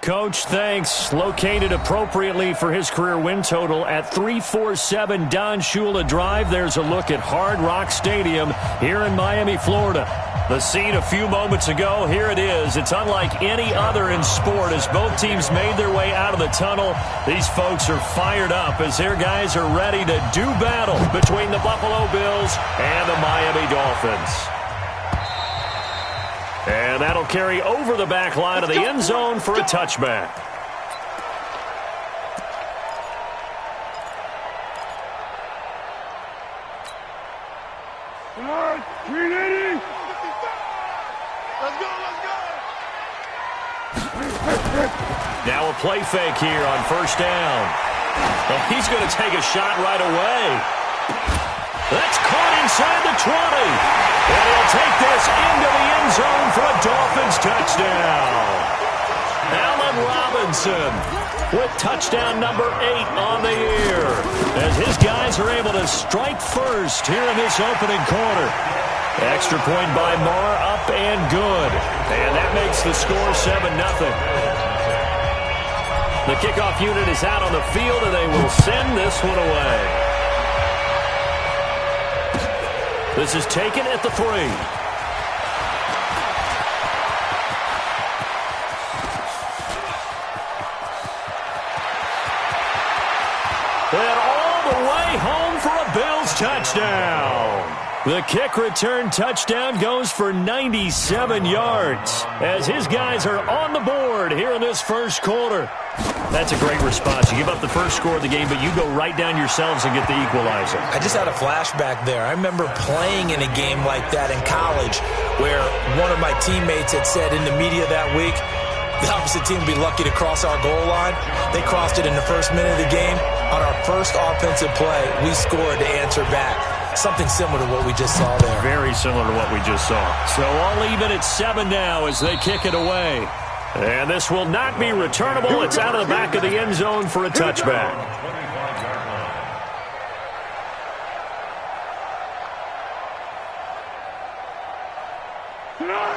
Coach, thanks. Located appropriately for his career win total at 347 Don Shula Drive. There's a look at Hard Rock Stadium here in Miami, Florida. The scene a few moments ago, here it is. It's unlike any other in sport as both teams made their way out of the tunnel. These folks are fired up as their guys are ready to do battle between the Buffalo Bills and the Miami Dolphins. And that'll carry over the back line of the end zone for a touchback. Come on, 380. Let's go, let's go. Now a play fake here on first down. And he's going to take a shot right away. That's caught inside the 20. And he'll take this into the end zone for a Dolphins touchdown. Allen Robinson with touchdown number 8 on the year as his guys are able to strike first here in this opening quarter. Extra point by Marr, up and good. And that makes the score 7-0. The kickoff unit is out on the field, and they will send this one away. This is taken at the 3. And all the way home for a Bills touchdown. The kick return touchdown goes for 97 yards as his guys are on the board here in this first quarter. That's a great response. You give up the first score of the game, but you go right down yourselves and get the equalizer. I just had a flashback there. I remember playing in a game like that in college where one of my teammates had said in the media that week, the opposite team would be lucky to cross our goal line. They crossed it in the first minute of the game. On our first offensive play, we scored to answer back. Something similar to what we just saw there. Very similar to what we just saw. So all even at 7 now as they kick it away. And this will not be returnable. It's out of the back of the end zone for a touchback.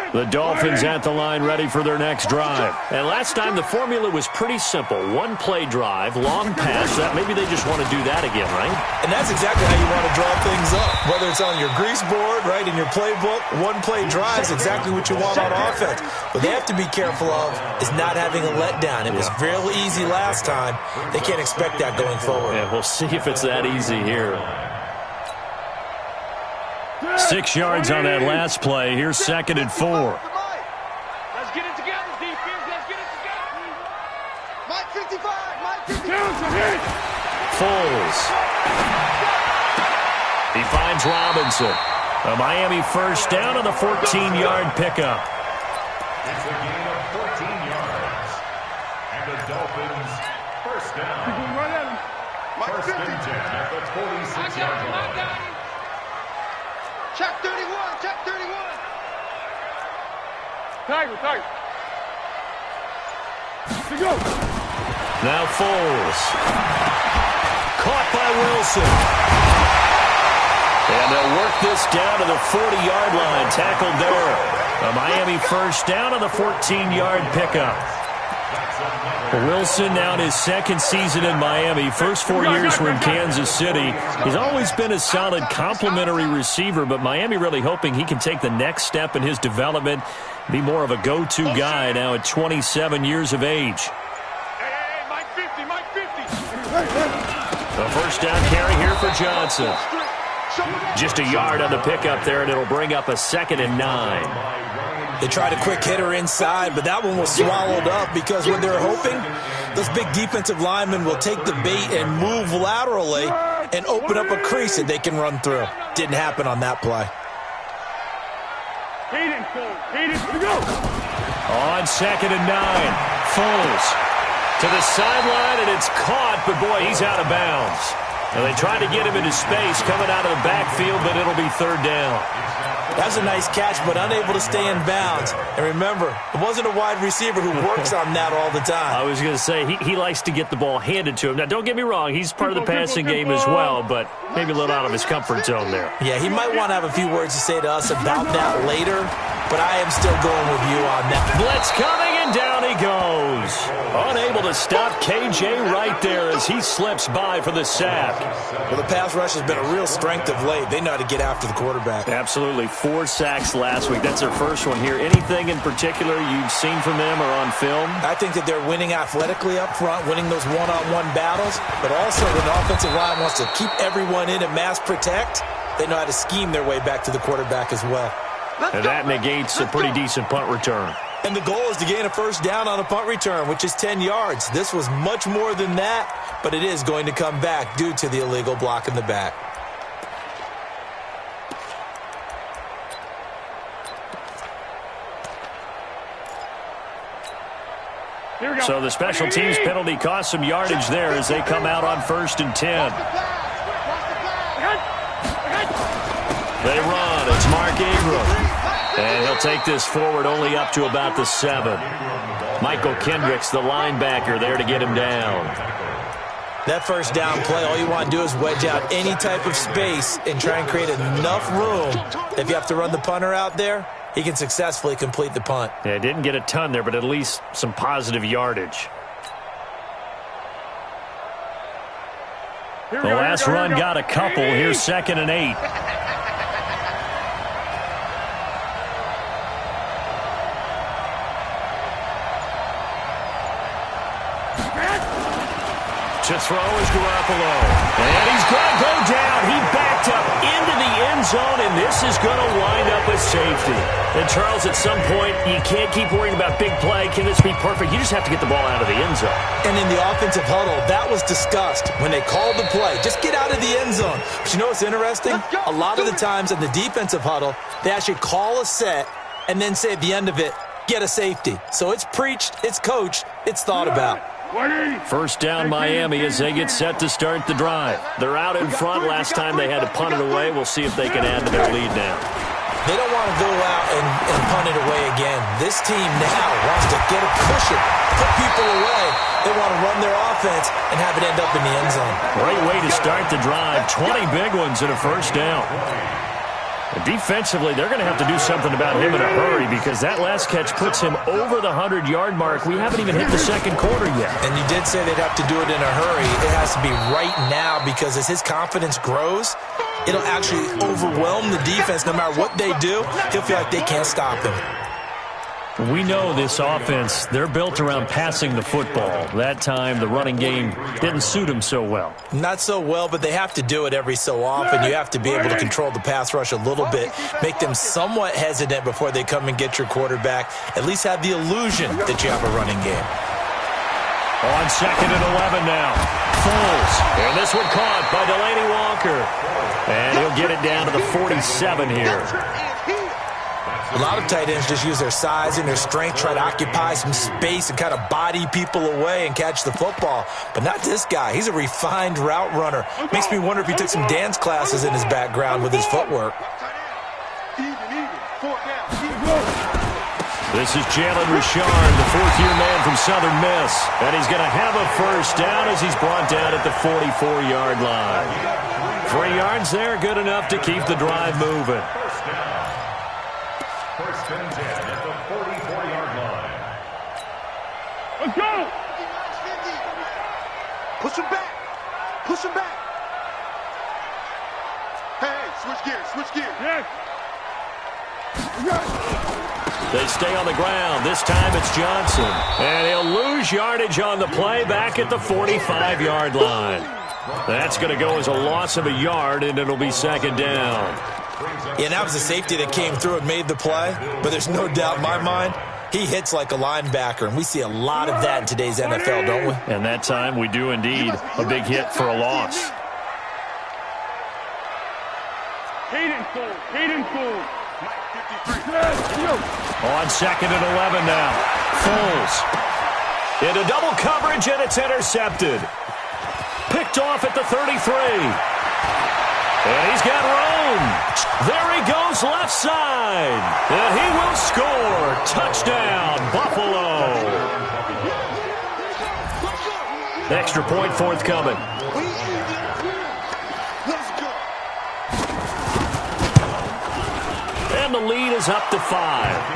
The Dolphins at the line ready for their next drive. And last time the formula was pretty simple. One play drive, long pass. Maybe they just want to do that again, right? And that's exactly how you want to draw things up. Whether it's on your grease board, right, in your playbook, one play drive is exactly what you want on offense. What they have to be careful of is not having a letdown. It was real easy last time. They can't expect that going forward. Yeah, we'll see if it's that easy here. 6 yards on that last play. Here's 2nd and 4. Let's get it together, defense. Let's get it together. Mike 55. Mike 55. Foles. He finds Robinson. A Miami first down on the 14-yard pickup. It's a gain of 14 yards. And the Dolphins first down. First and 10 at the 46-yard line. Check 31, check 31. Tiger. Here go. Now Foles. Caught by Wilson. And they'll work this down to the 40-yard line. Tackled there. A Miami first down on the 14-yard pickup. Wilson now in his second season in Miami. First 4 years were in Kansas City. He's always been a solid complementary receiver, but Miami really hoping he can take the next step in his development, be more of a go-to guy now at 27 years of age. Hey, Mike 50, Mike 50. A first down carry here for Johnson. Just a yard on the pickup there, and it'll bring up a 2nd and 9. They tried a quick hitter inside, but that one was swallowed up because when they're hoping, those big defensive linemen will take the bait and move laterally and open up a crease that they can run through. Didn't happen on that play. Hayden, go. On 2nd and 9, Foles to the sideline, and it's caught, but boy, he's out of bounds. Well, they tried to get him into space coming out of the backfield, but it'll be third down. That was a nice catch, but unable to stay in bounds. And remember, it wasn't a wide receiver who works on that all the time. I was going to say, he likes to get the ball handed to him. Now, don't get me wrong, he's part of the passing game as well, but maybe a little out of his comfort zone there. Yeah, he might want to have a few words to say to us about that later, but I am still going with you on that. Blitz coming, and down he goes. Unable to stop KJ right there as he slips by for the sack. Well, the pass rush has been a real strength of late. They know how to get after the quarterback. Absolutely. 4 sacks last week. That's their first one here. Anything in particular you've seen from them or on film? I think that they're winning athletically up front, winning those one-on-one battles, but also when the offensive line wants to keep everyone in and mass protect, they know how to scheme their way back to the quarterback as well. And that negates a pretty decent punt return. And the goal is to gain a first down on a punt return, which is 10 yards. This was much more than that, but it is going to come back due to the illegal block in the back. So the special teams penalty cost some yardage there as they come out on 1st and 10. They run. It's Mark Ingram. And he'll take this forward only up to about the 7. Michael Kendricks, the linebacker, there to get him down. That first down play, all you want to do is wedge out any type of space and try and create enough room. If you have to run the punter out there, he can successfully complete the punt. Yeah, didn't get a ton there, but at least some positive yardage. The last run got a couple. Here's 2nd and 8. To throw is Garoppolo. And he's going to go down. He backed up into the end zone, and this is going to wind up with safety. And, Charles, at some point, you can't keep worrying about big play. Can this be perfect? You just have to get the ball out of the end zone. And in the offensive huddle, that was discussed when they called the play. Just get out of the end zone. But you know what's interesting? A lot of the times in the defensive huddle, they actually call a set and then say at the end of it, get a safety. So it's preached, it's coached, it's thought about. First down Miami as they get set to start the drive. They're out in front. Last time they had to punt it away. We'll see if they can add to their lead now. They don't want to go out and punt it away again. This team now wants to get it, push it, put people away. They want to run their offense and have it end up in the end zone. Great way to start the drive. 20 big ones and a first down. Defensively, they're going to have to do something about him in a hurry because that last catch puts him over the 100-yard mark. We haven't even hit the second quarter yet. And you did say they'd have to do it in a hurry. It has to be right now because as his confidence grows, it'll actually overwhelm the defense. No matter what they do, he'll feel like they can't stop him. We know this offense, they're built around passing the football. That time, the running game didn't suit him so well. Not so well, but they have to do it every so often. You have to be able to control the pass rush a little bit, make them somewhat hesitant before they come and get your quarterback. At least have the illusion that you have a running game. On 2nd and 11 now. Foles. And this one caught by Delaney Walker. And he'll get it down to the 47 here. A lot of tight ends just use their size and their strength, try to occupy some space and kind of body people away and catch the football. But not this guy. He's a refined route runner. Makes me wonder if he took some dance classes in his background with his footwork. This is Jalen Richard, the fourth-year man from Southern Miss. And he's going to have a first down as he's brought down at the 44-yard line. 3 yards there, good enough to keep the drive moving. First and 10 at the 44-yard line. Let's go! Push him back. Push him back. Hey, switch gears, switch gears. Yes. They stay on the ground. This time it's Johnson. And he'll lose yardage on the play back at the 45-yard line. That's going to go as a loss of a yard, and it'll be 2nd down. Yeah, that was a safety that came through and made the play, but there's no doubt in my mind he hits like a linebacker, and we see a lot of that in today's NFL, don't we? And that time we do indeed. A big hit for a loss. Hayden Foles. On 2nd and 11 now. Foles. Into double coverage, and it's intercepted. Picked picked off at the 33. And he's got room. There he goes left side. And he will score. Touchdown, Buffalo. Extra point forthcoming. And the lead is up to 5.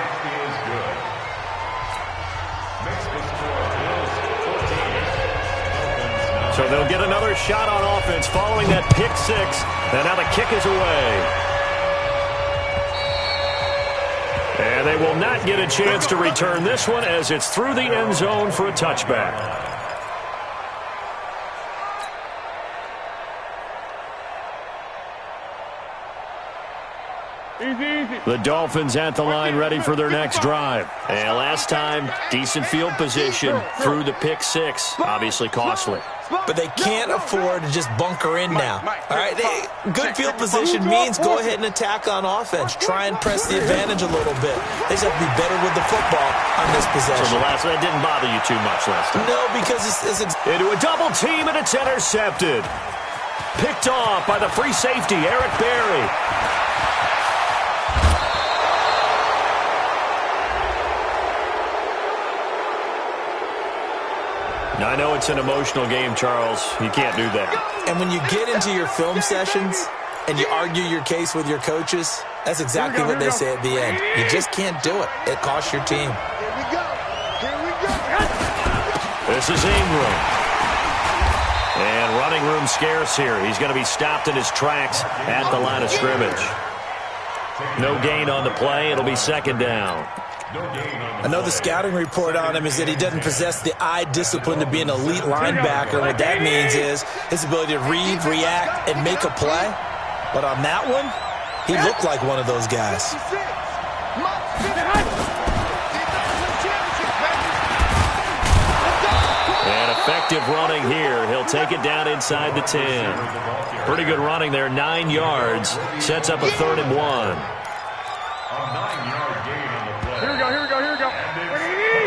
So they'll get another shot on offense following that pick six. And now the kick is away. And they will not get a chance to return this one as it's through the end zone for a touchback. The Dolphins at the line ready for their next drive. And last time, decent field position through the pick six. Obviously costly. But they can't afford to just bunker in now. All right, good field position means go ahead and attack on offense. Try and press the advantage a little bit. They just have to be better with the football on this possession. So that didn't bother you too much last time? No, because it's into a double team, and it's intercepted. Picked off by the free safety, Eric Berry. I know it's an emotional game, Charles. You can't do that. And when you get into your film sessions and you argue your case with your coaches, that's exactly what they say at the end. You just can't do it. It costs your team. Here we go. Here we go. This is Ingram. And running room scarce here. He's going to be stopped in his tracks at the line of scrimmage. No gain on the play. It'll be second down. I know the scouting report on him is that he doesn't possess the eye discipline to be an elite linebacker. What that means is his ability to read, react, and make a play. But on that one, he looked like one of those guys. And effective running here. He'll take it down inside the 10. Pretty good running there, 9 yards. Sets up a 3rd and 1.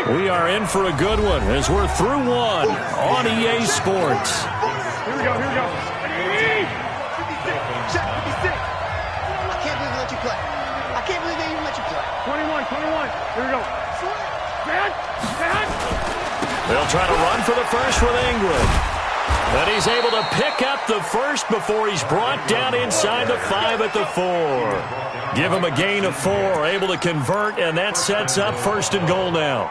We are in for a good one as we're through one on EA Sports. Here we go. Check, 56. I can't believe they let you play. I can't believe they even let you play. 21. Here we go. They'll try to run for the first with Ingram. But he's able to pick up the first before he's brought down inside the 5 at the 4. Give him a gain of 4, able to convert, and that sets up 1st and goal now.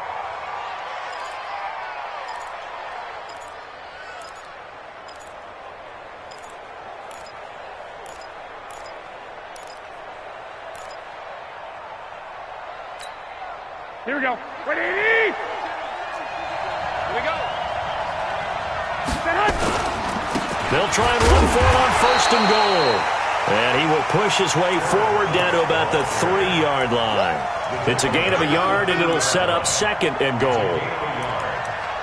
Here we go. Ready? Here we go. They'll try and run for it on 1st and goal. And he will push his way forward down to about the 3-yard line. It's a gain of a yard, and it'll set up 2nd and goal.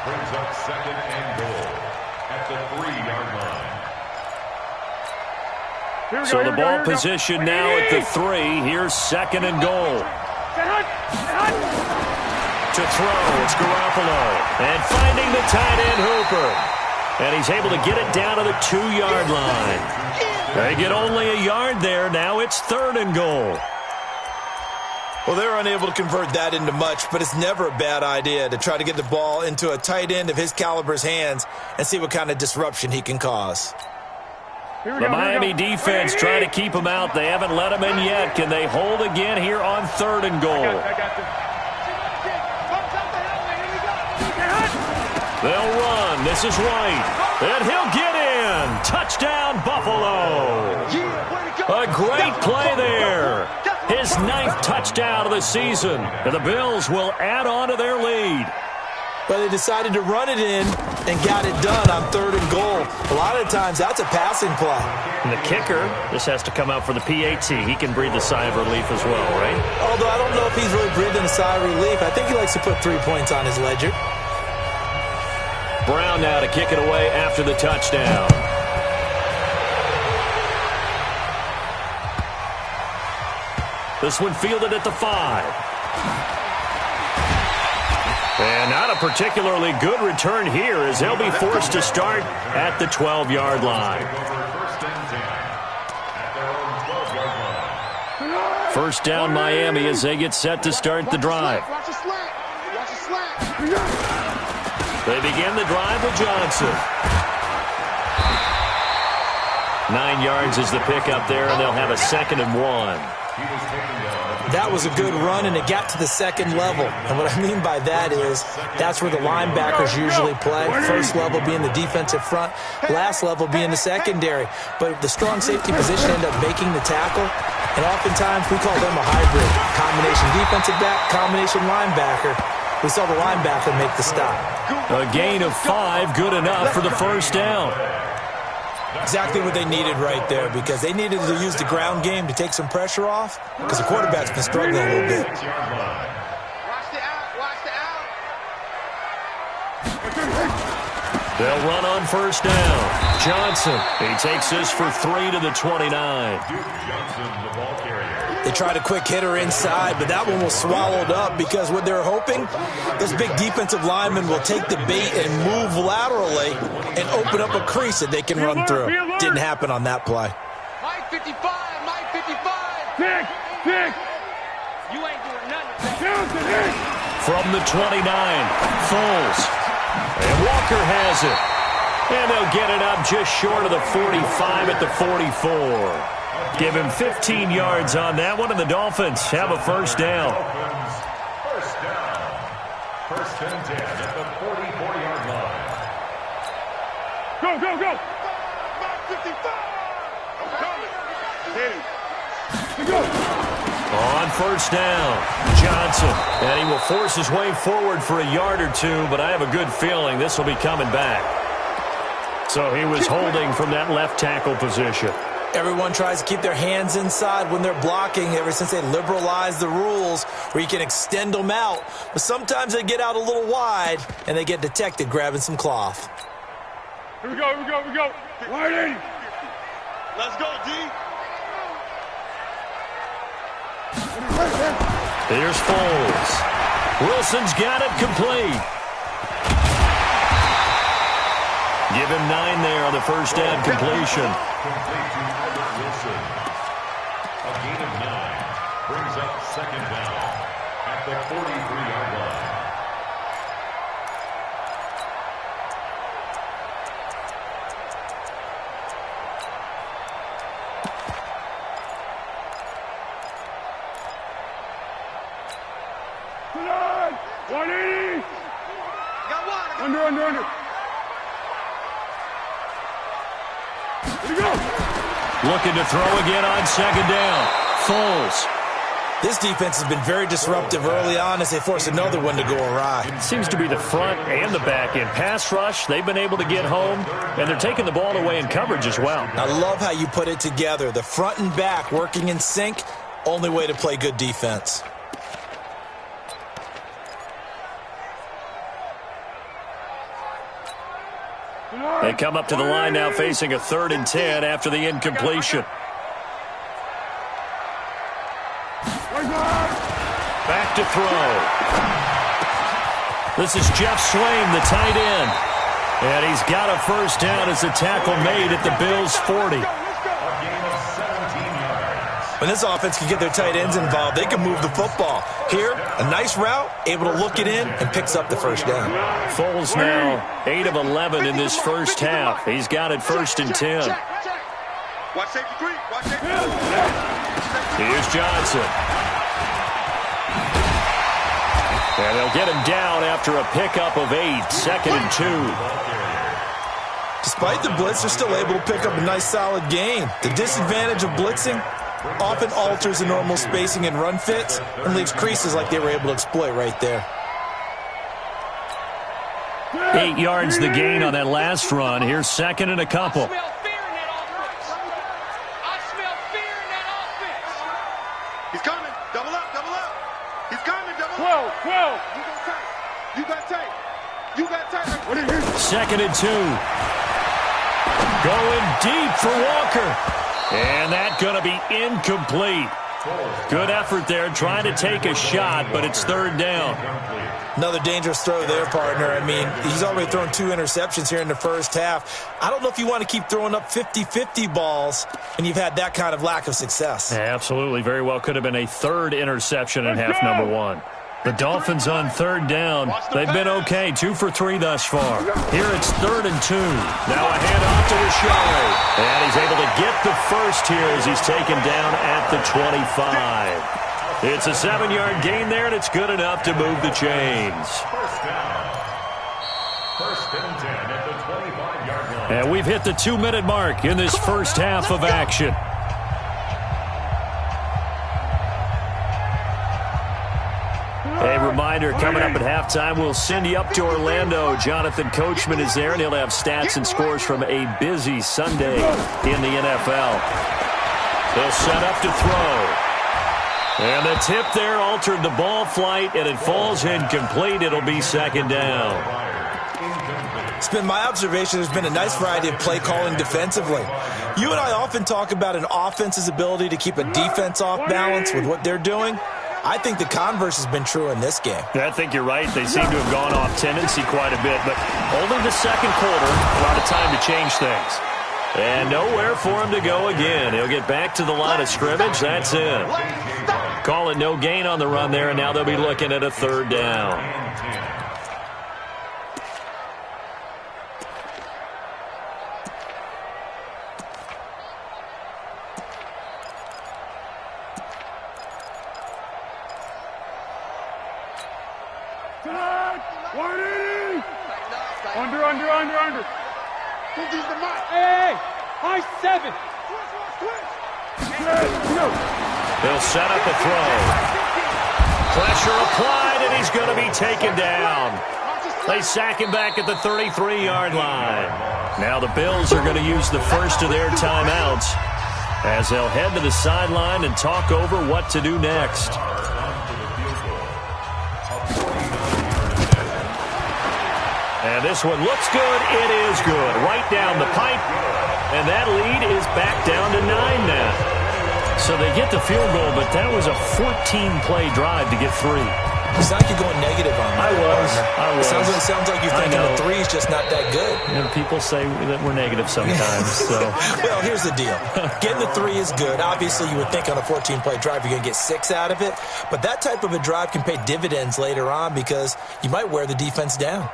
Brings up 2nd and goal at the 3-yard line. So the ball position now at the 3. Here's 2nd and goal. To throw, it's Garoppolo. And finding the tight end, Hooper. And he's able to get it down to the 2-yard line. They get only a yard there. Now it's 3rd and goal. Well, they're unable to convert that into much, but it's never a bad idea to try to get the ball into a tight end of his caliber's hands and see what kind of disruption he can cause. The Miami defense trying to keep him out. They haven't let him in yet. Can they hold again here on 3rd and goal? They'll run. This is White. And he'll get in. Touchdown, Buffalo. A great play there. His 9th touchdown of the season. And the Bills will add on to their lead. But they decided to run it in and got it done on 3rd and goal. A lot of times, that's a passing play. And the kicker, this has to come out for the PAT. He can breathe a sigh of relief as well, right? Although I don't know if he's really breathing a sigh of relief. I think he likes to put 3 points on his ledger. Brown now to kick it away after the touchdown. This one fielded at the 5. And not a particularly good return here as they'll be forced to start at the 12-yard line. First down Miami as they get set to start the drive. They begin the drive with Johnson. 9 yards is the pickup there, and they'll have a 2nd and 1. That was a good run, and it got to the second level. And what I mean by that is that's where the linebackers usually play. First level being the defensive front, last level being the secondary. But the strong safety position ended up making the tackle, and oftentimes we call them a hybrid. Combination defensive back, combination linebacker. We saw the linebacker make the stop. A gain of 5, good enough for the first down. Exactly what they needed right there, because they needed to use the ground game to take some pressure off, because the quarterback's been struggling a little bit. Watch the out, watch the out. They'll run on first down. Johnson, he takes this for 3 to the 29. They tried a quick hitter inside, but that one was swallowed up because what they're hoping, those big defensive linemen will take the bait and move laterally and open up a crease that they can run through. Didn't happen on that play. Mike 55, Mike 55. Pick. You ain't doing nothing. From the 29, Foles. And Walker has it. And they'll get it up just short of the 45 at the 44. Give him 15 yards on that one, and the Dolphins have a first down. First down. First and 10 at the 44-yard line. Go. Mike 55. Go. On first down, Johnson. And he will force his way forward for a yard or two, but I have a good feeling this will be coming back. So he was holding from that left tackle position. Everyone tries to keep their hands inside when they're blocking ever since they liberalized the rules where you can extend them out. But sometimes they get out a little wide, and they get detected grabbing some cloth. Here we go. Wide 80. Let's go, D. Here's Foles. Wilson's got it complete. Give him 9 there on the first down completion. Complete to Albert Wilson. A gain of 9 brings up 2nd down at the 43-yard line. Come on. 180. Got one. Under. Here we go. Looking to throw again on 2nd down. Foles. This defense has been very disruptive early on as they force another one to go awry. Seems to be the front and the back end. Pass rush, they've been able to get home, and they're taking the ball away in coverage as well. I love how you put it together. The front and back working in sync, only way to play good defense. They come up to the line now facing a 3rd and 10 after the incompletion. Back to throw. This is Jeff Swain, the tight end. And he's got a first down as the tackle made at the Bills' 40. When this offense can get their tight ends involved, they can move the football. Here, a nice route, able to look it in, and picks up the first down. Foles now 8 of 11 in this first half. He's got it 1st and 10. Watch safety 3. Watch safety 3. Here's Johnson. And they'll get him down after a pickup of 8, 2nd and 2. Despite the blitz, they're still able to pick up a nice, solid gain. The disadvantage of blitzing often alters the normal spacing and run fits and leaves creases like they were able to exploit right there. 8 yards the gain on that last run. Here's 2nd and a couple. I smell fear in that offense. He's coming. Double up. He's coming. Double up. 12. You got tight. 2nd and 2. Going deep for Walker. And that's going to be incomplete. Good effort there, trying to take a shot, but it's third down. Another dangerous throw there, partner. I mean, he's already thrown 2 interceptions here in the first half. I don't know if you want to keep throwing up 50-50 balls when you've had that kind of lack of success. Yeah, absolutely. Very well could have been a third interception in half number 1. The Dolphins on third down. They've been okay, 2 for 3 thus far. Here it's 3rd and 2. Now a handoff to Rashad. And he's able to get the first here as he's taken down at the 25. It's a 7-yard gain there, and it's good enough to move the chains. First down. 1st and 10 at the 25-yard line. And we've hit the 2-minute mark in this first half of action. A reminder, coming up at halftime, we'll send you up to Orlando. Jonathan Coachman is there, and he'll have stats and scores from a busy Sunday in the NFL. They'll set up to throw. And the tip there altered the ball flight, and it falls incomplete. It'll be 2nd down. It's been my observation there's been a nice variety of play calling defensively. You and I often talk about an offense's ability to keep a defense off balance with what they're doing. I think the converse has been true in this game. Yeah, I think you're right. They seem to have gone off tendency quite a bit, but only the second quarter, a lot of time to change things. And nowhere for him to go again. He'll get back to the line of scrimmage. That's it. Call it no gain on the run there, and now they'll be looking at a 3rd down. Under. Who's the mark? Hey, high 7. They'll set up a throw. Pressure applied, and he's going to be taken down. They sack him back at the 33-yard line. Now the Bills are going to use the first of their timeouts as they'll head to the sideline and talk over what to do next. And this one looks good. It is good. Right down the pipe. And that lead is back down to 9 now. So they get the field goal, but that was a 14-play drive to get 3. It's like you're going negative on that. I was. Sounds like you're thinking the 3 is just not that good. And people say that we're negative sometimes. So. Well, here's the deal. Getting the 3 is good. Obviously, you would think on a 14-play drive you're going to get 6 out of it. But that type of a drive can pay dividends later on because you might wear the defense down.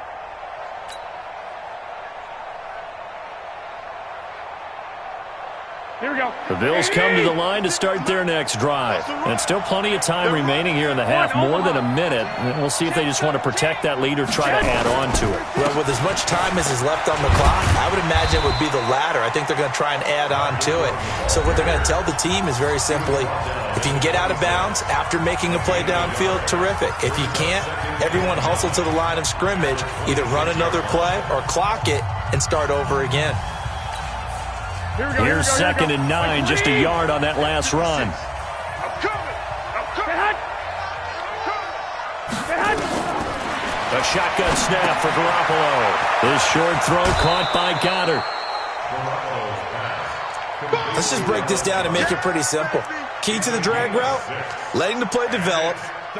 Here we go. The Bills come to the line to start their next drive. And still plenty of time remaining here in the half, more than a minute. We'll see if they just want to protect that lead or try to add on to it. Well, with as much time as is left on the clock, I would imagine it would be the latter. I think they're going to try and add on to it. So what they're going to tell the team is very simply, if you can get out of bounds after making a play downfield, terrific. If you can't, everyone hustle to the line of scrimmage, either run another play or clock it and start over again. Here's 2nd and 9, just a yard on that last run. A shotgun snap for Garoppolo. His short throw caught by Goddard. Let's just break this down and make it pretty simple. Key to the drag route, letting the play develop,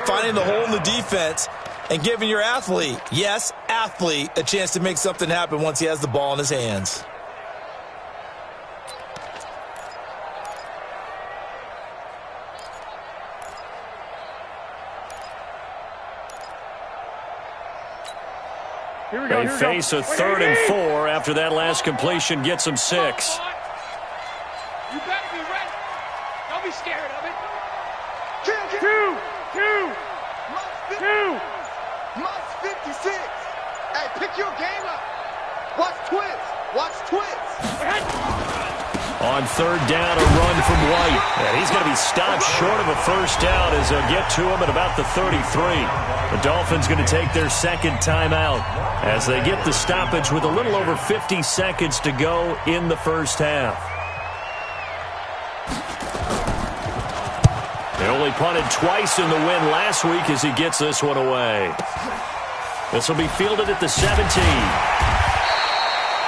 finding the hole in the defense, and giving your athlete, yes, athlete, a chance to make something happen once he has the ball in his hands. They face a 3rd and 4 after that last completion gets them 6. You better be ready. Don't be scared of it. Two. Must 56. Hey, pick your game up. Watch twins. On 3rd down, a run from White. And he's going to be stopped short of a first down as they'll get to him at about the 33. The Dolphins going to take their 2nd timeout as they get the stoppage with a little over 50 seconds to go in the first half. They only punted twice in the win last week as he gets this one away. This will be fielded at the 17.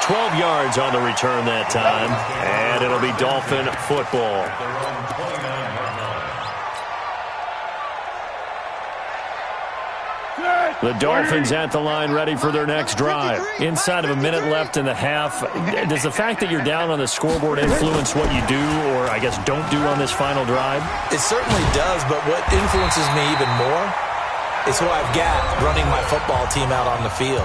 12 yards on the return that time, and it'll be Dolphin football. The Dolphins at the line ready for their next drive. Inside of a minute left in the half, does the fact that you're down on the scoreboard influence what you do or, I guess, don't do on this final drive? It certainly does, but what influences me even more is who I've got running my football team out on the field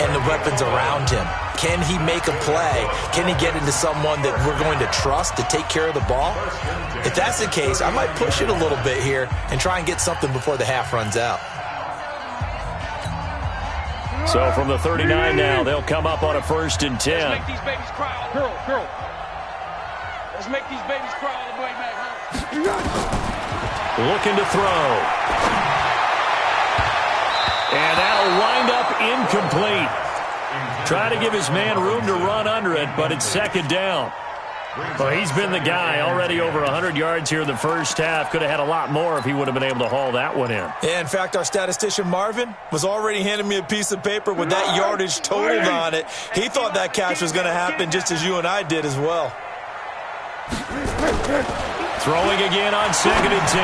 and the weapons around him. Can he make a play? Can he get into someone that we're going to trust to take care of the ball? If that's the case, I might push it a little bit here and try and get something before the half runs out. So from the 39 now, they'll come up on a 1st and 10. Let's make these babies cry all the way. Girl. Let's make these babies cry all the way back home. Looking to throw. And that'll wind up incomplete. Try to give his man room to run under it, but it's 2nd down. Well, he's been the guy already over 100 yards here in the first half. Could have had a lot more if he would have been able to haul that one in. Yeah, in fact, our statistician Marvin was already handing me a piece of paper with that yardage totaled on it. He thought that catch was going to happen just as you and I did as well. Throwing again on 2nd and 10.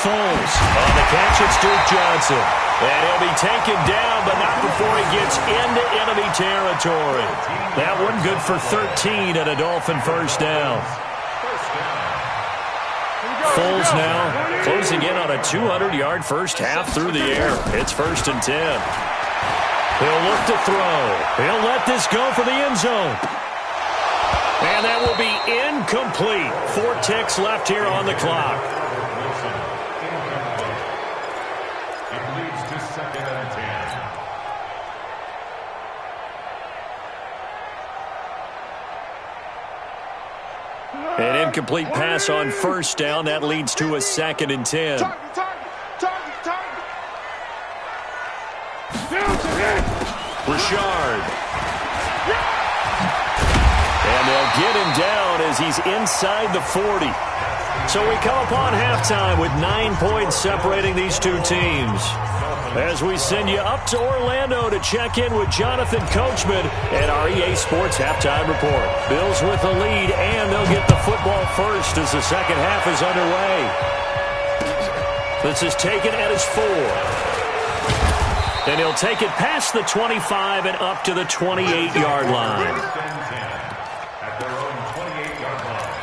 Foles on the catch, it's Duke Johnson. And he'll be taken down, but not before he gets into enemy territory. That one good for 13 and a Dolphin 1st down. Foles now closing in on a 200-yard first half through the air. It's 1st and 10. He'll look to throw. He'll let this go for the end zone. And that will be incomplete. 4 ticks left here on the clock. It leads to 2nd and 10. An incomplete pass on 1st down. That leads to a 2nd and 10. Richard. And they'll get him down as he's inside the 40. So we come upon halftime with 9 points separating these two teams. As we send you up to Orlando to check in with Jonathan Coachman and our EA Sports Halftime Report. Bills with the lead, and they'll get the football first as the second half is underway. This is taken at his 4. And he'll take it past the 25 and up to the 28-yard line. At their own 28-yard line.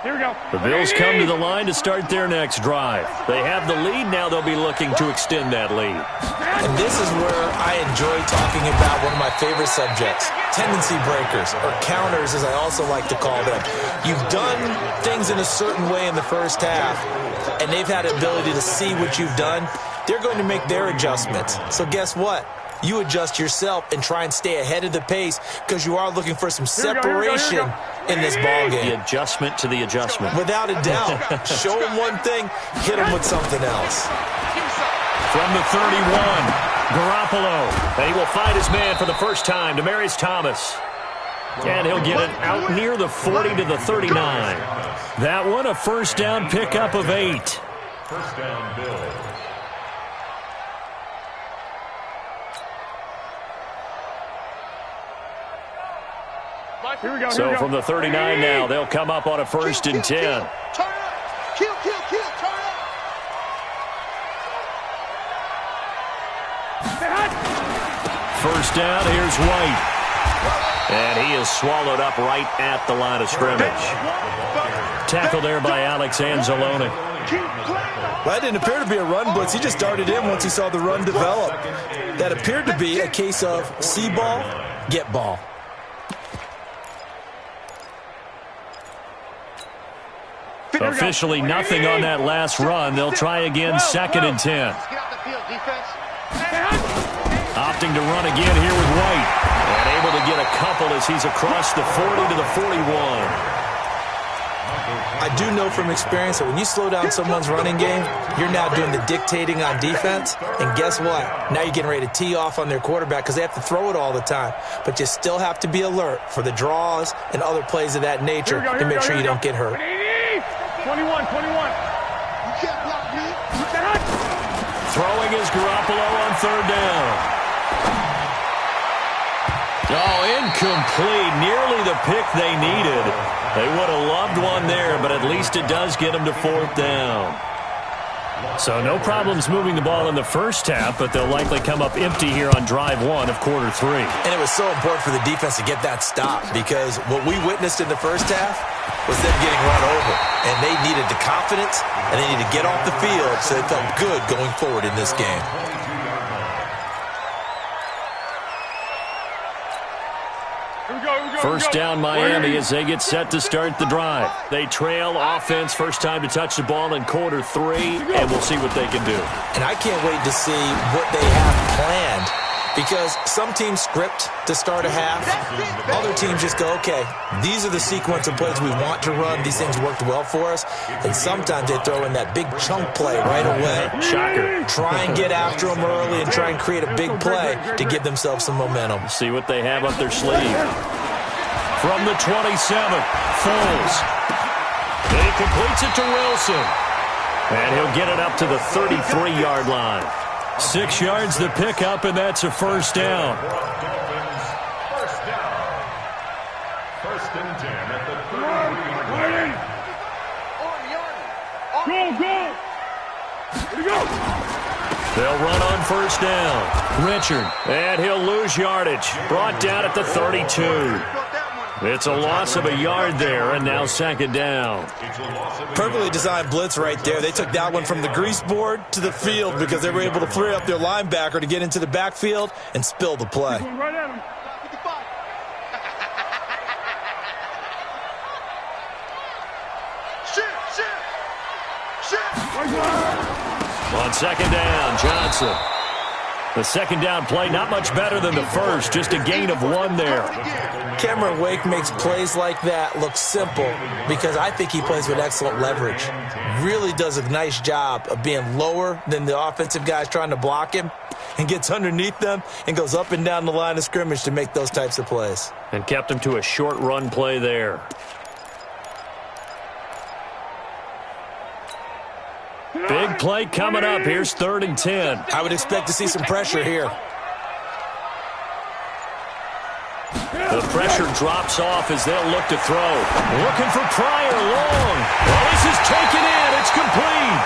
Here we go. The Bills come to the line to start their next drive. They have the lead. Now they'll be looking to extend that lead. And this is where I enjoy talking about one of my favorite subjects, tendency breakers, or counters as I also like to call them. You've done things in a certain way in the first half, and they've had the ability to see what you've done. They're going to make their adjustments. So guess what? You adjust yourself and try and stay ahead of the pace because you are looking for some separation in this ball game. The adjustment to the adjustment. Without a doubt. Show them one thing, hit them with something else. From the 31, Garoppolo. And he will find his man for the first time, Demaryius Thomas. And he'll get it out near the 40 to the 39. That one, a first down pickup of 8. First down, Bills. So from the 39 now, they'll come up on a 1st and 10. Turn up. Kill, turn up. First down, here's White. And he is swallowed up right at the line of scrimmage. Tackled there by Alex Anzalone. Well, that didn't appear to be a run blitz. He just darted in once he saw the run develop. That appeared to be a case of see ball, get ball. Officially nothing on that last run. They'll try again, 2nd and 10. Get out the field, defense. Opting to run again here with White. And able to get a couple as he's across the 40 to the 41. I do know from experience that when you slow down someone's running game, you're now doing the dictating on defense. And guess what? Now you're getting ready to tee off on their quarterback because they have to throw it all the time. But you still have to be alert for the draws and other plays of that nature to make sure you don't get hurt. 21. You can't block me. Throwing is Garoppolo on 3rd down. Oh, Incomplete. Nearly the pick they needed. They would have loved one there, but at least it does get them to 4th down. So no problems moving the ball in the first half, but they'll likely come up empty here on drive 1 of quarter 3. And it was so important for the defense to get that stop, because what we witnessed in the first half was them getting run over. And they needed the confidence, and they needed to get off the field so they felt good going forward in this game. First down Miami as they get set to start the drive. They trail offense, first time to touch the ball in quarter 3, and we'll see what they can do. And I can't wait to see what they have planned, because some teams script to start a half. Other teams just go, okay, these are the sequence of plays we want to run. These things worked well for us. And sometimes they throw in that big chunk play right away. Shocker. Try and get after them early and try and create a big play to give themselves some momentum. See what they have up their sleeve. From the 27, Foles. He completes it to Wilson. And he'll get it up to the 33-yard line. 6 yards to pick up, and that's a first down. First down. 1st and 10 at the 33-yard line. Go! Here we go! They'll run on first down. Richard. And he'll lose yardage. Brought down at the 32. It's a loss of a yard there, and now 2nd down. Perfectly designed blitz right there. They took that one from the grease board to the field because they were able to free up their linebacker to get into the backfield and spill the play. Right at him. On 2nd down, Johnson. The 2nd down play, not much better than the first, just a gain of 1 there. Cameron Wake makes plays like that look simple because I think he plays with excellent leverage. Really does a nice job of being lower than the offensive guys trying to block him and gets underneath them and goes up and down the line of scrimmage to make those types of plays. And kept him to a short run play there. Big play coming up. Here's 3rd and 10. I would expect to see some pressure here. The pressure drops off as they'll look to throw. Looking for Pryor long. Well, this is taken in. It's complete.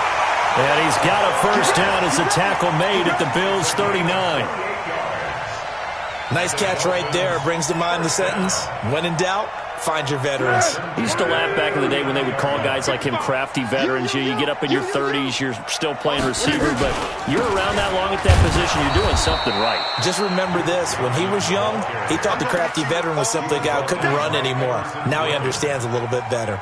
And he's got a first down as the tackle made at the Bills' 39. Nice catch right there. Brings to mind the sentence, when in doubt, find your veterans. He used to laugh back in the day when they would call guys like him crafty veterans. You get up in your 30s, you're still playing receiver, but you're around that long at that position, you're doing something right. Just remember this, when he was young, he thought the crafty veteran was simply a guy who couldn't run anymore. Now he understands a little bit better.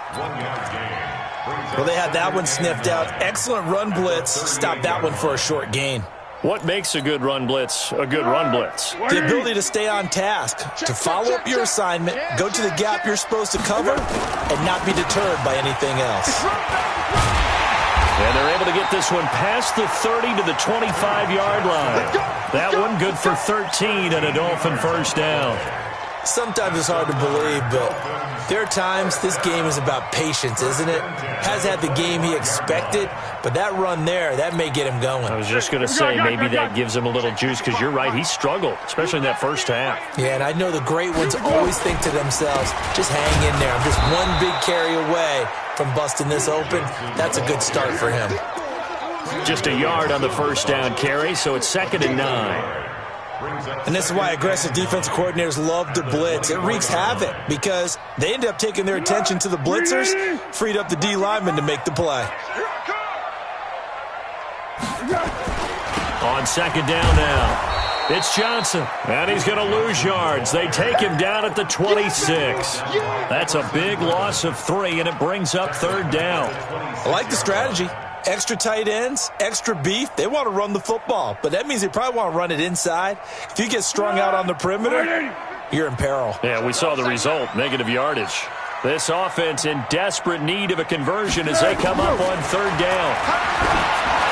Well, they had that one sniffed out. Excellent run blitz. Stop that one for a short gain. What makes a good run blitz a good run blitz? The ability to stay on task, to follow up your assignment, go to the gap you're supposed to cover, and not be deterred by anything else. And they're able to get this one past the 30 to the 25-yard line. That one good for 13 and a Dolphin first down. Sometimes it's hard to believe, but there are times this game is about patience, isn't it? Has had the game he expected, but that run there, that may get him going. I was just going to say, maybe that gives him a little juice, because you're right, he struggled, especially in that first half. Yeah, and I know the great ones always think to themselves, just hang in there. I'm just one big carry away from busting this open. That's a good start for him. Just a yard on the first down carry, so it's 2nd and 9. And this is why aggressive defensive coordinators love to blitz. It wreaks havoc because they end up taking their attention to the blitzers, freed up the D lineman to make the play. On 2nd down now, it's Johnson, and he's going to lose yards. They take him down at the 26. That's a big loss of 3, and it brings up 3rd down. I like the strategy. Extra tight ends, extra beef. They want to run the football, but that means they probably want to run it inside. If you get strung out on the perimeter, you're in peril. Yeah, we saw the result, negative yardage. This offense in desperate need of a conversion as they come up on 3rd down.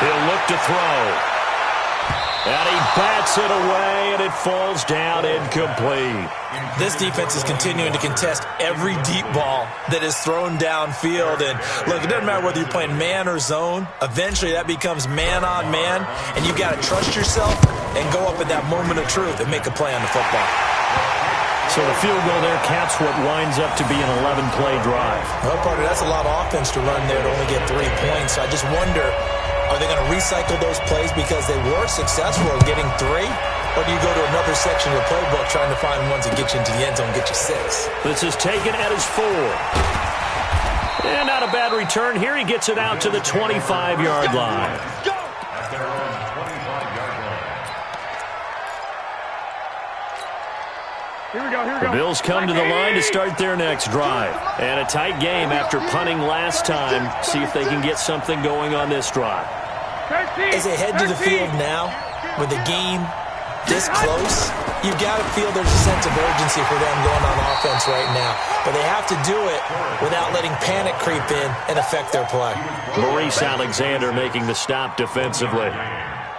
He'll look to throw. And he bats it away, and it falls down incomplete. This defense is continuing to contest every deep ball that is thrown downfield. And, look, it doesn't matter whether you're playing man or zone. Eventually, that becomes man-on-man, and you've got to trust yourself and go up at that moment of truth and make a play on the football. So the field goal there caps what winds up to be an 11-play drive. Well, partner, that's a lot of offense to run there to only get 3 points. So I just wonder, are they going to recycle those plays because they were successful in getting 3? Or do you go to another section of the playbook trying to find ones that get you into the end zone and get you 6? This is taken at his 4. And not a bad return here. He gets it out to the 25-yard line. At their own 25-yard line. Here we go. The Bills come to the line to start their next drive. And a tight game after punting last time. See if they can get something going on this drive. As they head to the field now, with the game this close, you've got to feel there's a sense of urgency for them going on offense right now. But they have to do it without letting panic creep in and affect their play. Maurice Alexander making the stop defensively.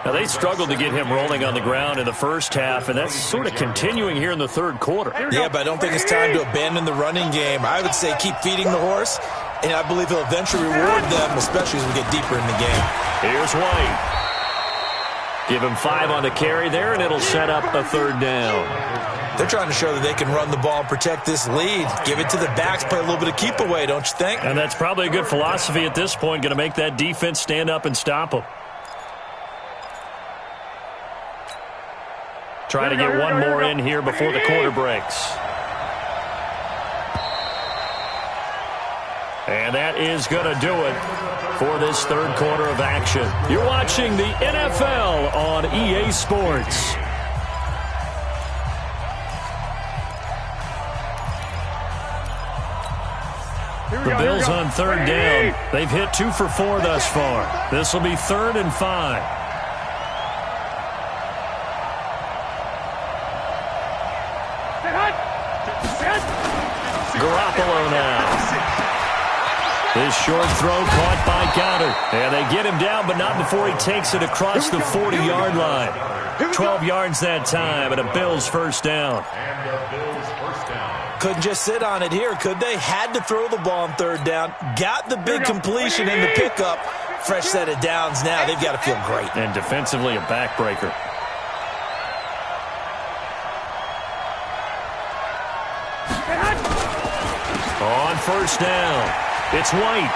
Now, they struggled to get him rolling on the ground in the first half, and that's sort of continuing here in the third quarter. Yeah, but I don't think it's time to abandon the running game. I would say keep feeding the horse, and I believe he'll eventually reward them, especially as we get deeper in the game. Here's White. Give him 5 on the carry there, and it'll set up a third down. They're trying to show that they can run the ball and protect this lead. Give it to the backs, play a little bit of keep away, don't you think? And that's probably a good philosophy at this point, going to make that defense stand up and stop them. Try to get one more in here before the quarter breaks. And that is going to do it for this third quarter of action. You're watching the NFL on EA Sports. The Bills on third down. They've hit 2 for 4 thus far. This will be 3rd and 5. Garoppolo now. This short throw caught by Goddard. And they get him down, but not before he takes it across the 40-yard line. 12 yards that time, and a Bills first down. And the Bills first down. Couldn't just sit on it here, could they? Had to throw the ball on third down. Got the big completion in the pickup. Fresh set of downs now. They've got to feel great. And defensively, a backbreaker. On first down, it's White.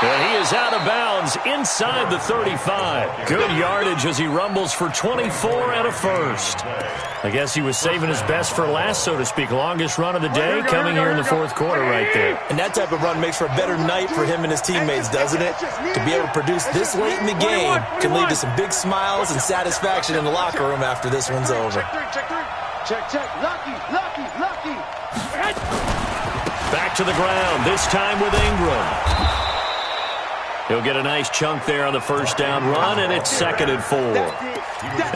And he is out of bounds inside the 35. Good yardage as he rumbles for 24 and a first. I guess he was saving his best for last, so to speak. Longest run of the day coming here in the fourth quarter right there. And that type of run makes for a better night for him and his teammates, doesn't it? To be able to produce this late in the game can lead to some big smiles and satisfaction in the locker room after this one's over. Check. Lucky. Back to the ground, this time with Ingram. He'll get a nice chunk there on the first down run, and it's 2nd and 4.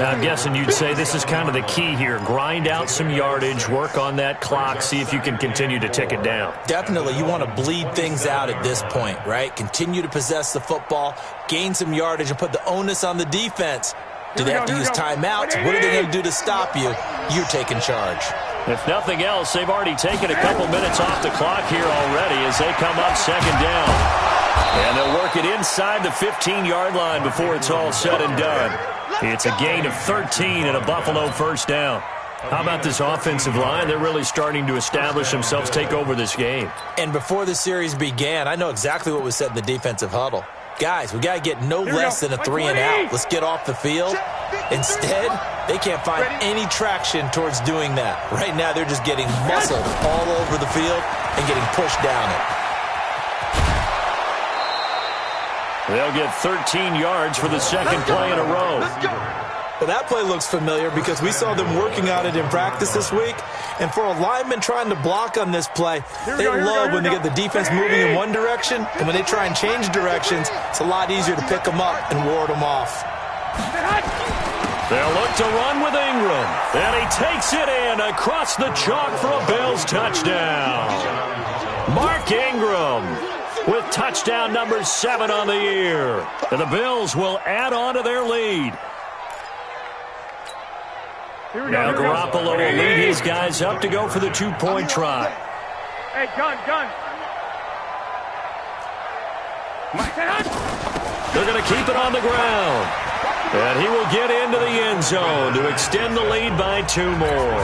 I'm guessing you'd say this is kind of the key here. Grind out some yardage, work on that clock, see if you can continue to tick it down. Definitely, you want to bleed things out at this point, right? Continue to possess the football, gain some yardage, and put the onus on the defense. Do they have to use timeouts? What are they going to do to stop you? You're taking charge. If nothing else, they've already taken a couple minutes off the clock here already as they come up 2nd down. And they'll work it inside the 15-yard line before it's all said and done. It's a gain of 13 and a Buffalo first down. How about this offensive line? They're really starting to establish themselves, take over this game. And before the series began, I know exactly what was said in the defensive huddle. Guys, we got to get no less than a 3-and-out. Let's get off the field. Instead, they can't find any traction towards doing that. Right now, they're just getting muscled all over the field and getting pushed down it. They'll get 13 yards for the second play in a row. Well, that play looks familiar because we saw them working on it in practice this week. And for a lineman trying to block on this play, they love when they get the defense moving in one direction. And when they try and change directions, it's a lot easier to pick them up and ward them off. They'll look to run with Ingram. And he takes it in across the chalk for a Bills touchdown. Mark Ingram with touchdown number 7 on the year. And the Bills will add on to their lead. Now Garoppolo will lead his guys up to go for the 2-point try. Hey, gun. They're going to keep it on the ground. And he will get into the end zone to extend the lead by 2 more.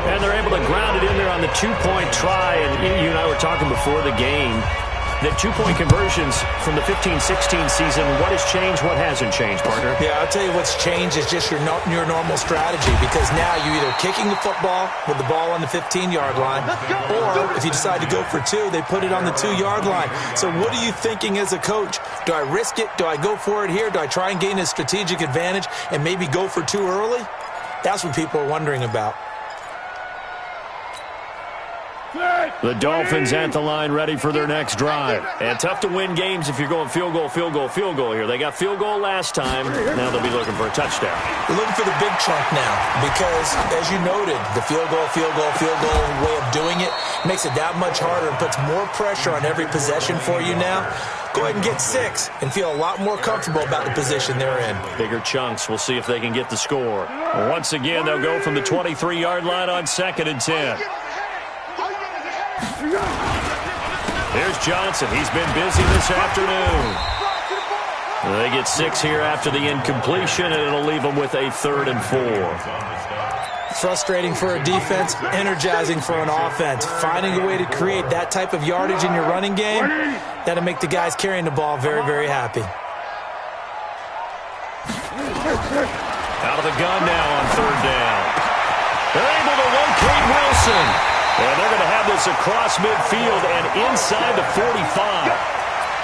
And they're able to ground it in there on the 2-point try. And you and I were talking before the game that 2-point conversions from the 15-16 season, what has changed, what hasn't changed, partner? Yeah, I'll tell you what's changed is just your normal strategy, because now you're either kicking the football with the ball on the 15-yard line, or if you decide to go for 2, they put it on the 2-yard line. So what are you thinking as a coach? Do I risk it? Do I go for it here? Do I try and gain a strategic advantage and maybe go for 2 early? That's what people are wondering about. The Dolphins at the line ready for their next drive. And tough to win games if you're going field goal, field goal, field goal here. They got field goal last time. Now they'll be looking for a touchdown. They're looking for the big chunk now because, as you noted, the field goal way of doing it makes it that much harder and puts more pressure on every possession for you now. Go ahead and get 6 and feel a lot more comfortable about the position they're in. Bigger chunks. We'll see if they can get the score. Once again, they'll go from the 23-yard line on 2nd and 10. Here's Johnson. He's been busy this afternoon. They get 6 here after the incompletion, and it'll leave them with a 3rd and 4. Frustrating for a defense, energizing for an offense. Finding a way to create that type of yardage in your running game, that'll make the guys carrying the ball very, very happy. Out of the gun now on 3rd down. They're able to locate Wilson. And they're going to have this across midfield and inside the 45.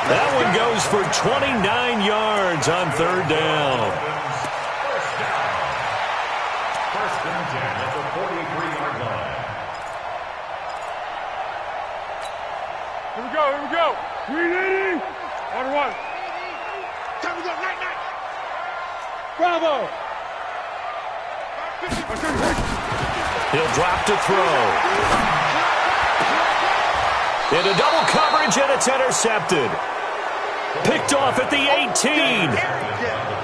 That one goes for 29 yards on 3rd down. First and 10 at the 43-yard line. Here we go, here we go. 380. 1-1. Time to go, night. Bravo. He'll drop to throw. Into double coverage, and it's intercepted. Picked off at the 18.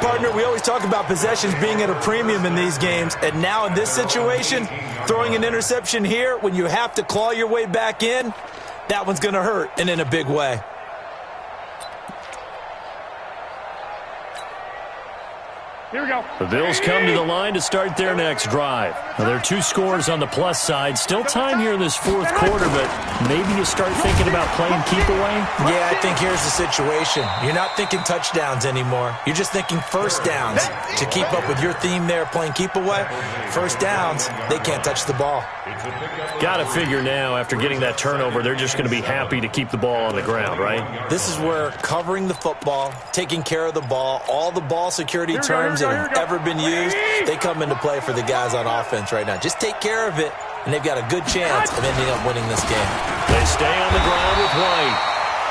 Partner, we always talk about possessions being at a premium in these games, and now in this situation, throwing an interception here when you have to claw your way back in, that one's going to hurt, and in a big way. Here we go. The Bills come to the line to start their next drive. Now, there are 2 scores on the plus side. Still time here in this 4th quarter, but maybe you start thinking about playing keep away? Yeah, I think here's the situation. You're not thinking touchdowns anymore. You're just thinking first downs. To keep up with your theme there, playing keep away, first downs, they can't touch the ball. Got to figure now, after getting that turnover, they're just going to be happy to keep the ball on the ground, right? This is where covering the football, taking care of the ball, all the ball security terms that have ever been used, they come into play for the guys on offense right now. Just take care of it, and they've got a good chance of ending up winning this game. They stay on the ground with White,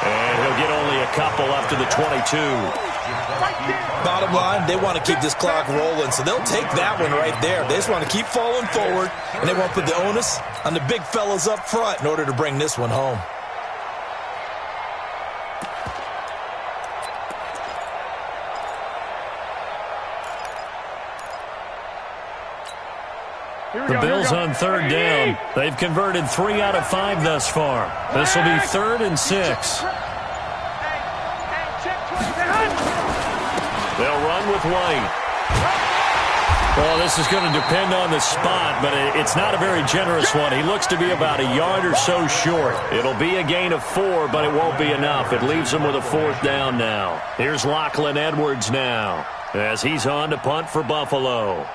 and he'll get only a couple up to the 22. Bottom line, they want to keep this clock rolling, so they'll take that one right there. They just want to keep falling forward, and they won't put the onus on the big fellas up front in order to bring this one home. The Bills on 3rd down. They've converted 3 out of 5 thus far. This will be 3rd and 6. They'll run with White. Well, this is going to depend on the spot, but it's not a very generous one. He looks to be about a yard or so short. It'll be a gain of 4, but it won't be enough. It leaves him with a 4th down now. Here's Lachlan Edwards now as he's on to punt for Buffalo.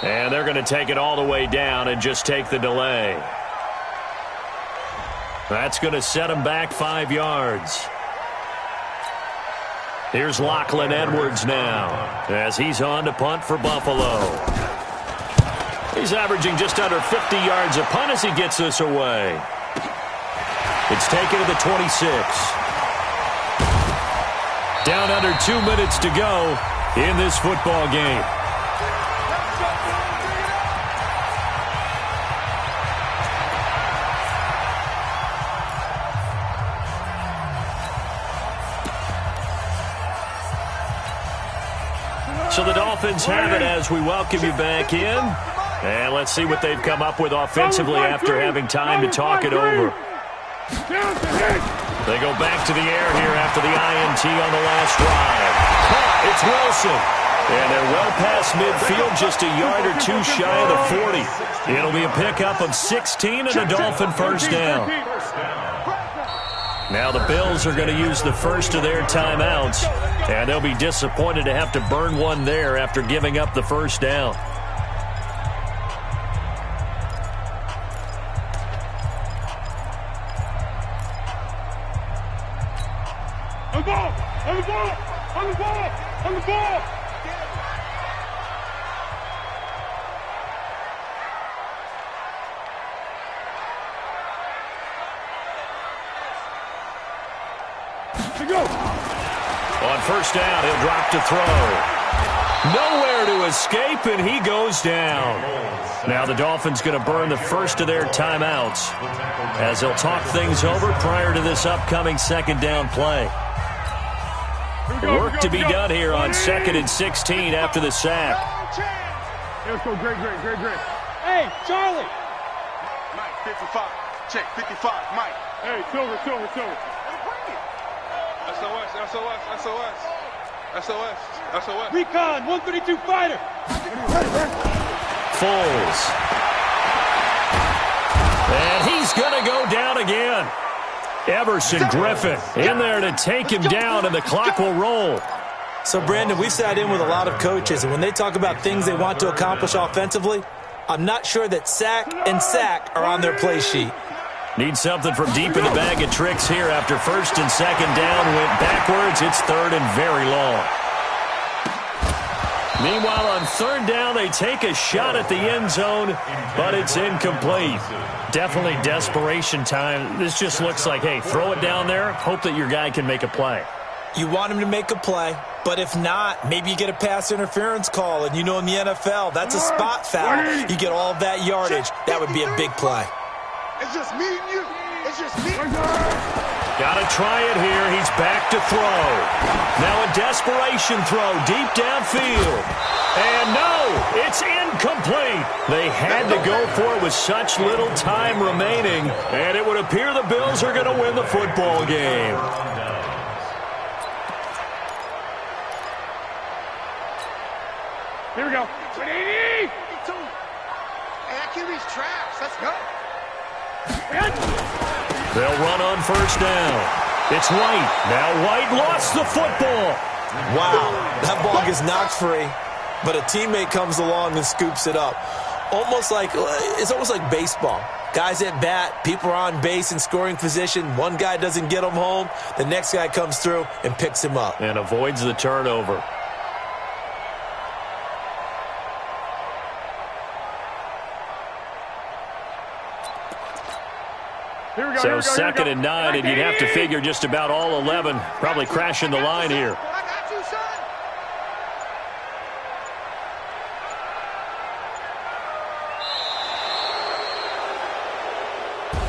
And they're going to take it all the way down and just take the delay. That's going to set them back 5 yards. Here's Lachlan Edwards now as he's on to punt for Buffalo. He's averaging just under 50 yards a punt as he gets this away. It's taken to the 26. Down under 2 minutes to go in this football game. So the Dolphins Dolphins have it as we welcome you back in. And let's see what they've come up with offensively after having time to talk it over. They go back to the air here after the INT on the last drive. It's Wilson. And they're well past midfield, just a yard or two shy of the 40. It'll be a pickup of 16 and a Dolphin first down. Now the Bills are going to use the first of their timeouts, and they'll be disappointed to have to burn one there after giving up the first down. On the ball! On the ball! On the ball! On the ball! Go. On first down, he'll drop to throw. Nowhere to escape, and he goes down. Now the Dolphins going to burn the first of their timeouts as they'll talk things over prior to this upcoming second down play. Work to be done here on 2nd and 16 after the sack. Let's go, great. Hey, Charlie. Mike, 55. Check, 55. Mike. Hey, Silver. SOS. Recon, 132 fighter. Foles. And he's going to go down again. Everson Griffin in there to take him down, and the clock will roll. So, Brandon, we sat in with a lot of coaches, and when they talk about things they want to accomplish offensively, I'm not sure that sack and sack are on their play sheet. Need something from deep in the bag of tricks here after first and second down went backwards. It's third and very long. Meanwhile, on third down, they take a shot at the end zone, but it's incomplete. Definitely desperation time. This just looks like, hey, throw it down there, hope that your guy can make a play. You want him to make a play, but if not, maybe you get a pass interference call, and you know in the NFL, that's a spot foul. You get all of that yardage. That would be a big play. It's just me and you. It's just me. Got to try it here. He's back to throw. Now a desperation throw deep downfield. And no, it's incomplete. They had to go for it with such little time remaining, and it would appear the Bills are going to win the football game. Here we go. 180! Hey, that QB's trash. Let's go. They'll run on first down. It's White. Now White lost the football. Wow, that ball gets knocked free, but a teammate comes along and scoops it up. It's almost like baseball. Guys at bat, people are on base in scoring position. One guy doesn't get him home. The next guy comes through and picks him up. And avoids the turnover. So 2nd and 9, and you'd have to figure just about all 11 probably crashing the line here. I got you, son.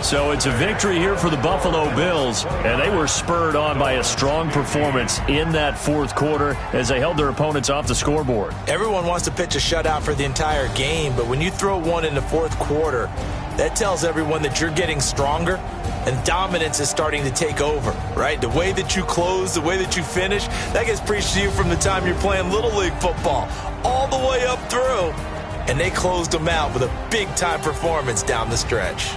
So it's a victory here for the Buffalo Bills, and they were spurred on by a strong performance in that fourth quarter as they held their opponents off the scoreboard. Everyone wants to pitch a shutout for the entire game, but when you throw one in the fourth quarter, that tells everyone that you're getting stronger and dominance is starting to take over, right? The way that you close, the way that you finish, that gets preached to you from the time you're playing Little League football all the way up through. And they closed them out with a big-time performance down the stretch.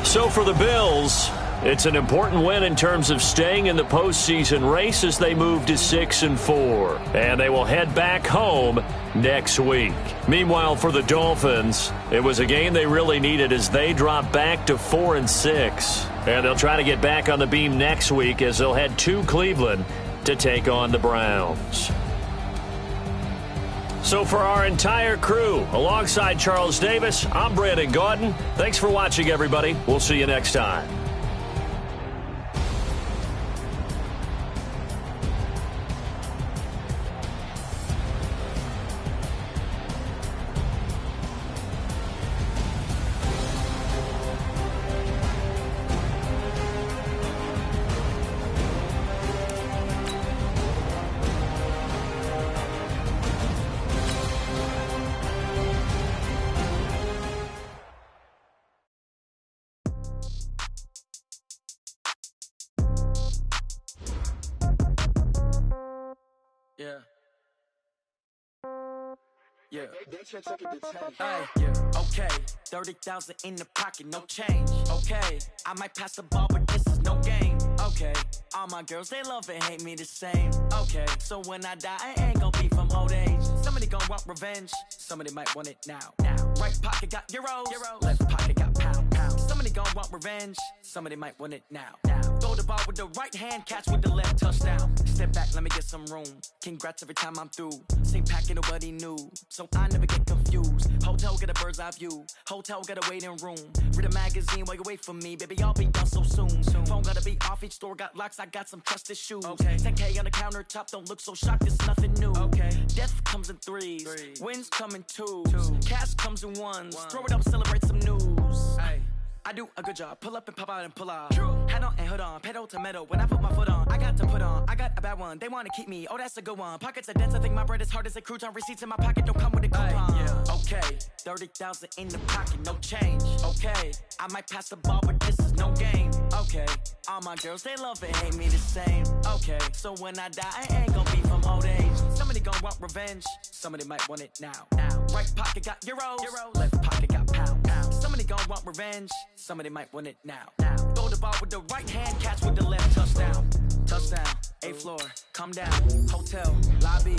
So for the Bills, it's an important win in terms of staying in the postseason race as they move to 6-4. And they will head back home next week. Meanwhile, for the Dolphins, it was a game they really needed as they drop back to 4-6. And they'll try to get back on the beam next week as they'll head to Cleveland to take on the Browns. So for our entire crew, alongside Charles Davis, I'm Brandon Gaudin. Thanks for watching, everybody. We'll see you next time. Yeah. Yeah. Hey, yeah. Okay. 30,000 in the pocket, no change. Okay. I might pass the ball, but this is no game. Okay. All my girls, they love and hate me the same. Okay. So when I die, I ain't gonna be from old age. Somebody gonna want revenge. Somebody might want it now. Right pocket got euros. Left pocket got pound. Somebody gonna want revenge. Somebody might want it now. Throw the ball with the right hand, catch with the left, touchdown. Step back, let me get some room. Congrats every time I'm through. Same packet, nobody knew. So I never get confused. Hotel get a bird's eye view. Hotel get a waiting room. Read a magazine while you wait for me. Baby, I'll be done so soon. Phone gotta be off, each store got locks. I got some trusted shoes. Okay. 10K on the countertop, don't look so shocked, it's nothing new. Okay. Death comes in threes. Wins come in twos. Cash comes in ones. Throw it up, celebrate some news. Ay. I do a good job, pull up and pop out and pull off. Hat on and hood on, pedal to metal. When I put my foot on, I got to put on. I got a bad one, they wanna keep me. Oh, that's a good one. Pockets are dense, I think my bread is hard as a crouton. Receipts in my pocket don't come with a coupon. Yeah. Okay, 30,000 in the pocket, no change. Okay, I might pass the ball, but this is no game. Okay, all my girls, they love and hate me the same. Okay, so when I die, I ain't gonna be from old age. Somebody gonna want revenge, somebody might want it now. Right pocket got euros. Left pocket got pound. Somebody gonna want revenge, somebody might want it now. Throw the ball with the right hand, catch with the left, touchdown. Touchdown, 8th floor, come down. Hotel, lobby.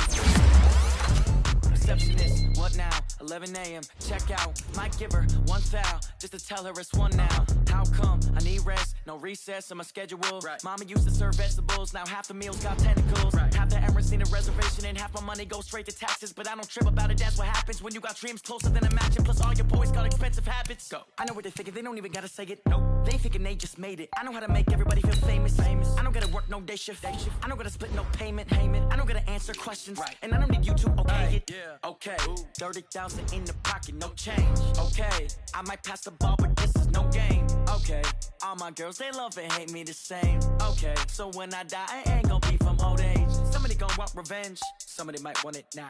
Receptionist, what now? 11 a.m., check out. Might give her one foul, just to tell her it's one now. How come? I need rest, no recess in my schedule. Right. Mama used to serve vegetables, now half the meals got tentacles. Right. Half the Emirates need a reservation and half my money goes straight to taxes. But I don't trip about it, that's what happens when you got dreams closer than a match. And plus all your boys got expensive habits. Go. I know what they thinking, they don't even gotta say it. Nope. They thinking they just made it. I know how to make everybody feel famous. I don't gotta work no day shift. I don't gotta split no payment. I don't gotta answer questions. Right. And I don't need you to okay it. Yeah. Okay. 30,000 in the pocket, no change. Okay. I might pass the ball, but this is no game. Okay. All my girls, they love and hate me the same. Okay. So when I die, I ain't gonna be from old age. Somebody gonna want revenge. Somebody might want it now.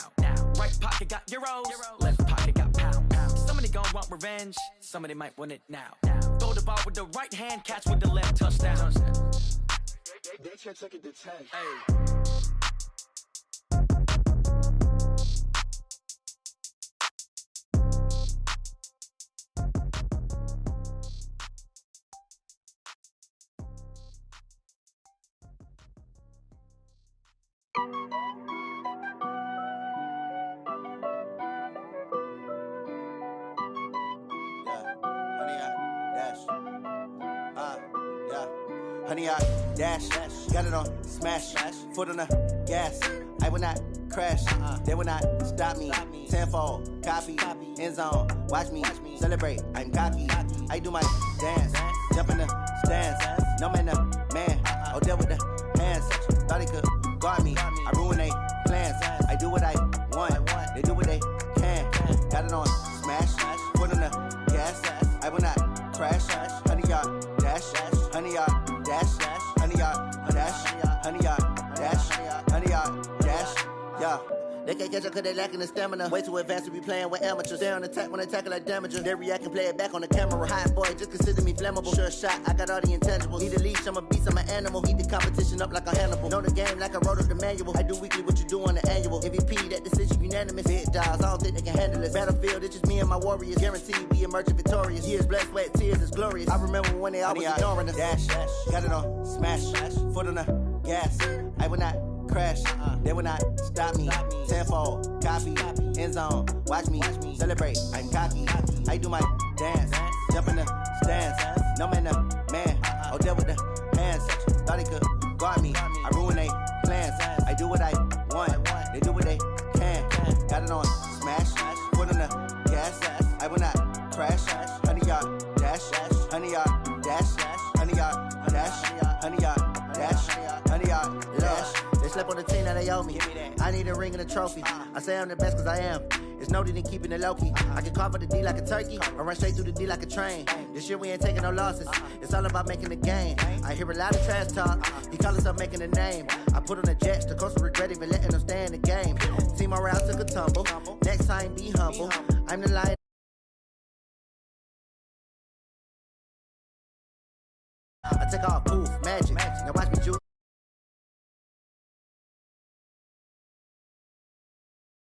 Right pocket got euros. Left pocket got pound. Somebody gonna want revenge. Somebody might want it now. Throw the ball with the right hand, catch with the left, touchdown. They check it to 10. Hey. Honey, I dash, got it on smash, foot on the gas. I will not crash, they will not stop me. Tenfold, copy, end zone, watch me celebrate. I'm cocky, I do my dance, jump in the stands. No man, the man, oh, deal with the hands. Thought he could guard me, I ruin they plans. I do what I want, they do what they can. Got it on smash, foot on the gas. I will not crash, honey, y'all dash, honey, y'all dash, honey, y'all dash, honey, y'all dash, honey, y'all dash, yeah. They can't catch up cause they lacking the stamina. Way too advanced to be playing with amateurs. They on attack when they tackle like damagers. They react and play it back on the camera. Hot boy, just consider me flammable. Sure shot, I got all the intangibles. Need a leash, I'm a beast, I'm an animal. Heat the competition up like a Hannibal. Know the game like I wrote up the manual. I do weekly what you do on the annual. MVP, that decision unanimous. Big dogs, I don't think they can handle it. Battlefield, it's just me and my warriors. Guaranteed we emerging victorious. Years, blood, sweat, tears, it's glorious. I remember when they always ignoring us. Dash, got it on smash, foot on the gas. I will not crash, they will not stop me. Tenfold, copy, end zone, watch me celebrate. I'm cocky, I do my dance, jump in the stands. No man, the man, oh, deal with the hands. Thought he could guard me, I ruin they plans. I do what I want, they do what they can. Got it on smash, foot on the gas. I will not crash, honey, y'all dash, honey, y'all dash, honey, y'all dash, honey, y'all dash, honey, y'all dash. They slept on the team that they owe me. I need a ring and a trophy. I say I'm the best cause I am. It's no need in keeping it low key. I can carve up the D like a turkey, or run straight through the D like a train. This year we ain't taking no losses. It's all about making the game. I hear a lot of trash talk. He call himself making a name. I put on the jets, the coach will regret even letting them stay in the game. Team morale took a tumble. Next time be humble. I'm the lion. I take off, poof, magic. Now watch me juke.